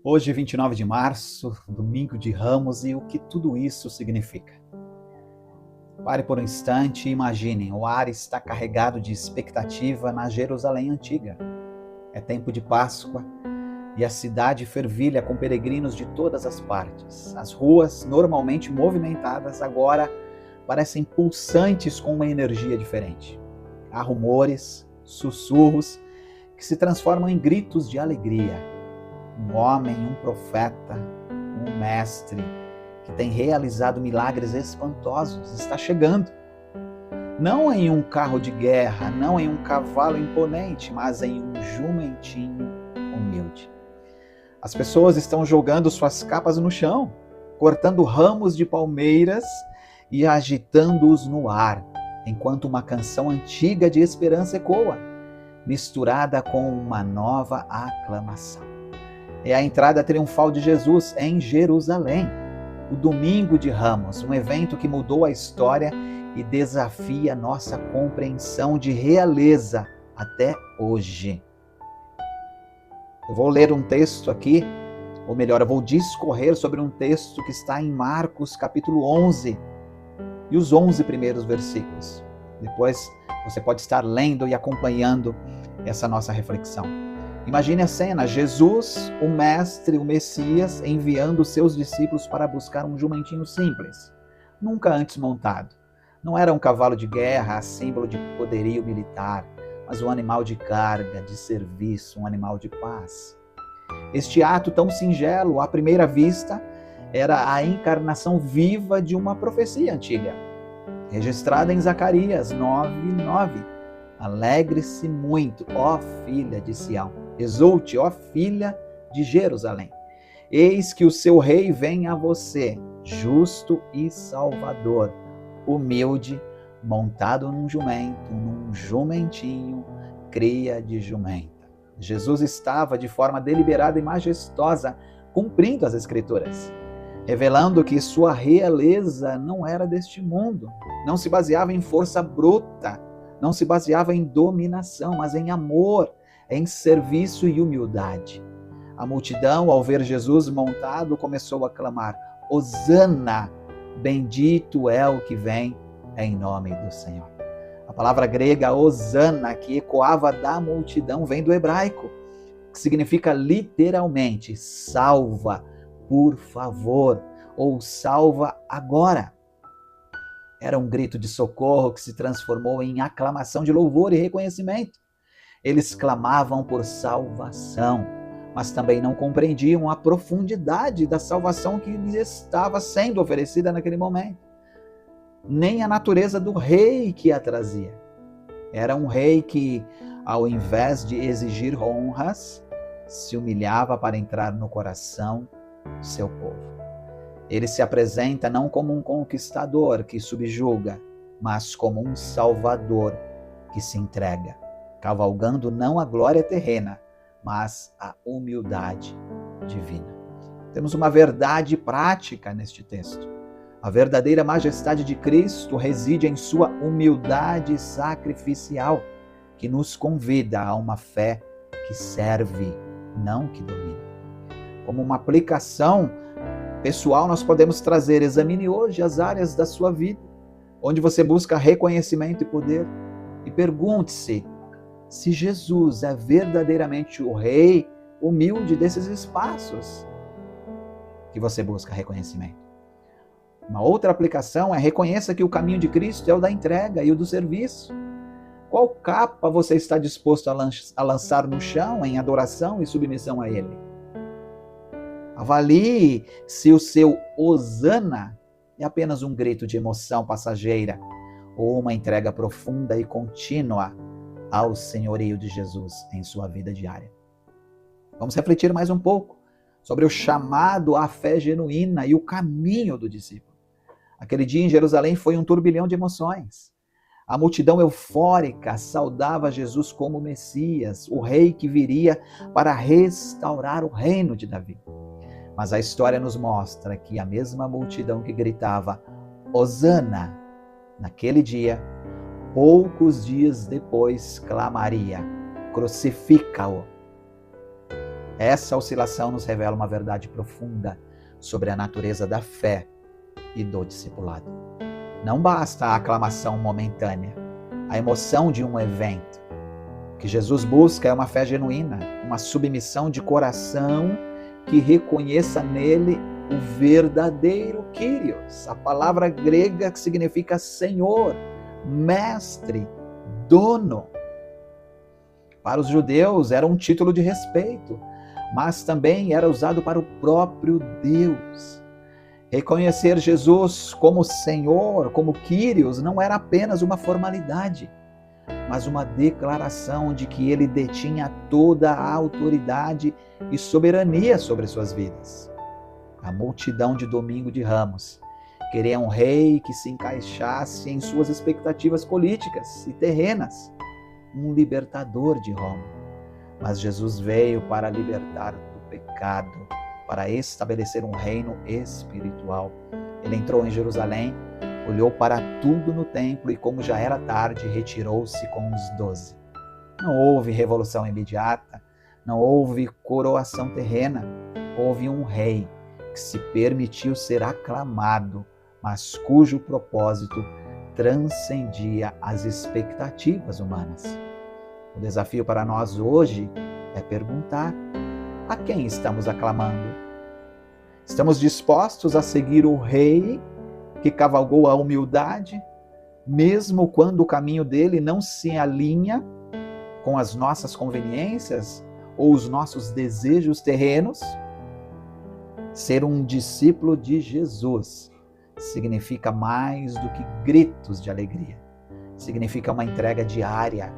Hoje, 29 de março, domingo de Ramos, e o que tudo isso significa. Pare por um instante e imaginem, o ar está carregado de expectativa na Jerusalém antiga. É tempo de Páscoa e a cidade fervilha com peregrinos de todas as partes. As ruas, normalmente movimentadas, agora parecem pulsantes com uma energia diferente. Há rumores, sussurros, que se transformam em gritos de alegria. Um homem, um profeta, um mestre que tem realizado milagres espantosos está chegando. Não em um carro de guerra, não em um cavalo imponente, mas em um jumentinho humilde. As pessoas estão jogando suas capas no chão, cortando ramos de palmeiras e agitando-os no ar, enquanto uma canção antiga de esperança ecoa, misturada com uma nova aclamação. É a entrada triunfal de Jesus em Jerusalém, o Domingo de Ramos, um evento que mudou a história e desafia nossa compreensão de realeza até hoje. Eu vou ler um texto aqui, ou melhor, eu vou discorrer sobre um texto que está em Marcos capítulo 11 e os 11 primeiros versículos. Depois você pode estar lendo e acompanhando essa nossa reflexão. Imagine a cena, Jesus, o mestre, o Messias, enviando seus discípulos para buscar um jumentinho simples, nunca antes montado. Não era um cavalo de guerra, símbolo de poderio militar, mas um animal de carga, de serviço, um animal de paz. Este ato tão singelo, à primeira vista, era a encarnação viva de uma profecia antiga, registrada em Zacarias 9:9. Alegre-se muito, ó filha de Sião. Exulte, ó filha de Jerusalém. Eis que o seu rei vem a você, justo e salvador, humilde, montado num jumento, num jumentinho, cria de jumenta. Jesus estava de forma deliberada e majestosa, cumprindo as Escrituras, revelando que sua realeza não era deste mundo, não se baseava em força bruta, não se baseava em dominação, mas em amor, em serviço e humildade. A multidão, ao ver Jesus montado, começou a clamar: Hosana, bendito é o que vem em nome do Senhor. A palavra grega Hosana, que ecoava da multidão, vem do hebraico, que significa literalmente salva, por favor, ou salva agora. Era um grito de socorro que se transformou em aclamação de louvor e reconhecimento. Eles clamavam por salvação, mas também não compreendiam a profundidade da salvação que lhes estava sendo oferecida naquele momento, nem a natureza do rei que a trazia. Era um rei que, ao invés de exigir honras, se humilhava para entrar no coração do seu povo. Ele se apresenta não como um conquistador que subjuga, mas como um salvador que se entrega, cavalgando não a glória terrena, mas a humildade divina. Temos uma verdade prática neste texto. A verdadeira majestade de Cristo reside em sua humildade sacrificial, que nos convida a uma fé que serve, não que domina. Como uma aplicação pessoal, nós podemos trazer: examine hoje as áreas da sua vida, onde você busca reconhecimento e poder, e pergunte-se se Jesus é verdadeiramente o rei humilde desses espaços que você busca reconhecimento. Uma outra aplicação é: reconheça que o caminho de Cristo é o da entrega e o do serviço. Qual capa você está disposto a lançar no chão em adoração e submissão a Ele? Avalie se o seu Hosana é apenas um grito de emoção passageira ou uma entrega profunda e contínua ao senhorio de Jesus em sua vida diária. Vamos refletir mais um pouco sobre o chamado à fé genuína e o caminho do discípulo. Aquele dia em Jerusalém foi um turbilhão de emoções. A multidão eufórica saudava Jesus como Messias, o rei que viria para restaurar o reino de Davi. Mas a história nos mostra que a mesma multidão que gritava Hosana naquele dia, poucos dias depois clamaria: crucifica-o. Essa oscilação nos revela uma verdade profunda sobre a natureza da fé e do discipulado. Não basta a aclamação momentânea, a emoção de um evento. O que Jesus busca é uma fé genuína, uma submissão de coração que reconheça nele o verdadeiro Kyrios, a palavra grega que significa Senhor, Mestre, Dono. Para os judeus era um título de respeito, mas também era usado para o próprio Deus. Reconhecer Jesus como Senhor, como Kyrios, não era apenas uma formalidade, mas uma declaração de que ele detinha toda a autoridade e soberania sobre suas vidas. A multidão de Domingo de Ramos queria um rei que se encaixasse em suas expectativas políticas e terrenas, um libertador de Roma. Mas Jesus veio para libertar do pecado, para estabelecer um reino espiritual. Ele entrou em Jerusalém, olhou para tudo no templo e, como já era tarde, retirou-se com os 12. Não houve revolução imediata, não houve coroação terrena, houve um rei que se permitiu ser aclamado, mas cujo propósito transcendia as expectativas humanas. O desafio para nós hoje é perguntar: a quem estamos aclamando? Estamos dispostos a seguir o rei que cavalgou a humildade, mesmo quando o caminho dele não se alinha com as nossas conveniências ou os nossos desejos terrenos? Ser um discípulo de Jesus significa mais do que gritos de alegria. Significa uma entrega diária,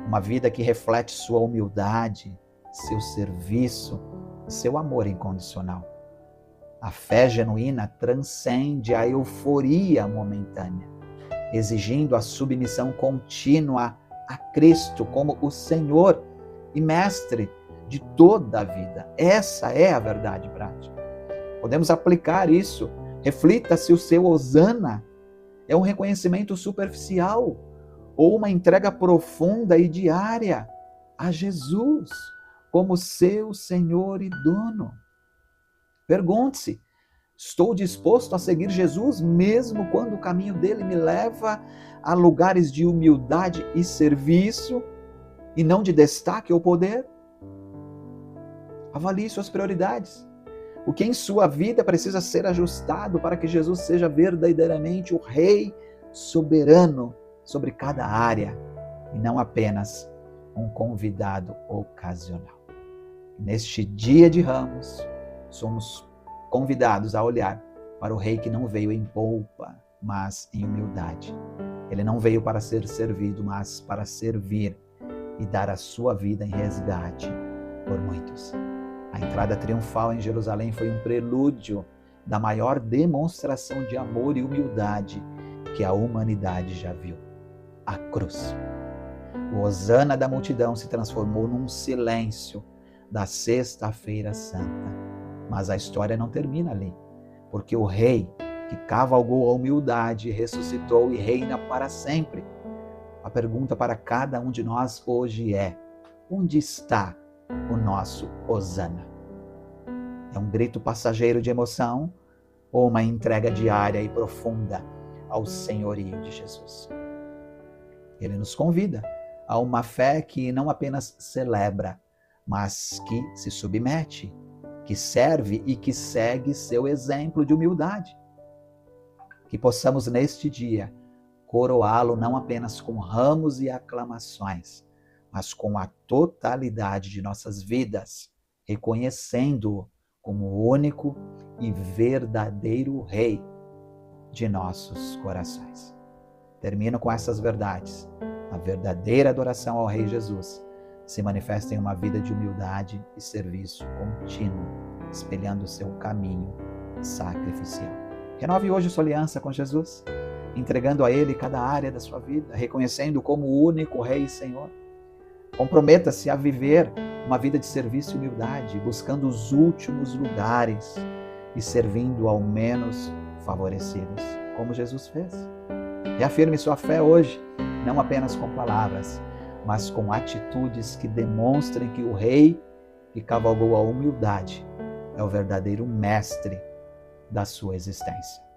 uma vida que reflete sua humildade, seu serviço, seu amor incondicional. A fé genuína transcende a euforia momentânea, exigindo a submissão contínua a Cristo como o Senhor e Mestre de toda a vida. Essa é a verdade prática. Podemos aplicar isso. Reflita se o seu hosana é um reconhecimento superficial ou uma entrega profunda e diária a Jesus como seu Senhor e Dono. Pergunte-se: estou disposto a seguir Jesus mesmo quando o caminho dele me leva a lugares de humildade e serviço e não de destaque ou poder? Avalie suas prioridades. O que em sua vida precisa ser ajustado para que Jesus seja verdadeiramente o Rei soberano sobre cada área e não apenas um convidado ocasional. Neste dia de Ramos, somos convidados a olhar para o Rei que não veio em polpa, mas em humildade. Ele não veio para ser servido, mas para servir e dar a sua vida em resgate por muitos. A entrada triunfal em Jerusalém foi um prelúdio da maior demonstração de amor e humildade que a humanidade já viu: a cruz. O hosana da multidão se transformou num silêncio da Sexta-feira Santa. Mas a história não termina ali, porque o Rei que cavalgou a humildade ressuscitou e reina para sempre. A pergunta para cada um de nós hoje é: onde está o nosso hosana? É um grito passageiro de emoção ou uma entrega diária e profunda ao senhorio de Jesus? Ele nos convida a uma fé que não apenas celebra, mas que se submete, que serve e que segue seu exemplo de humildade. Que possamos neste dia coroá-lo não apenas com ramos e aclamações, mas com a totalidade de nossas vidas, reconhecendo-o como o único e verdadeiro Rei de nossos corações. Termino com essas verdades. A verdadeira adoração ao Rei Jesus se manifesta em uma vida de humildade e serviço contínuo, espelhando o seu caminho sacrificial. Renove hoje sua aliança com Jesus, entregando a Ele cada área da sua vida, reconhecendo-o como o único Rei e Senhor. Comprometa-se a viver uma vida de serviço e humildade, buscando os últimos lugares e servindo ao menos favorecidos, como Jesus fez. Reafirme sua fé hoje, não apenas com palavras, mas com atitudes que demonstrem que o Rei e cavalgou a humildade, é o verdadeiro mestre da sua existência.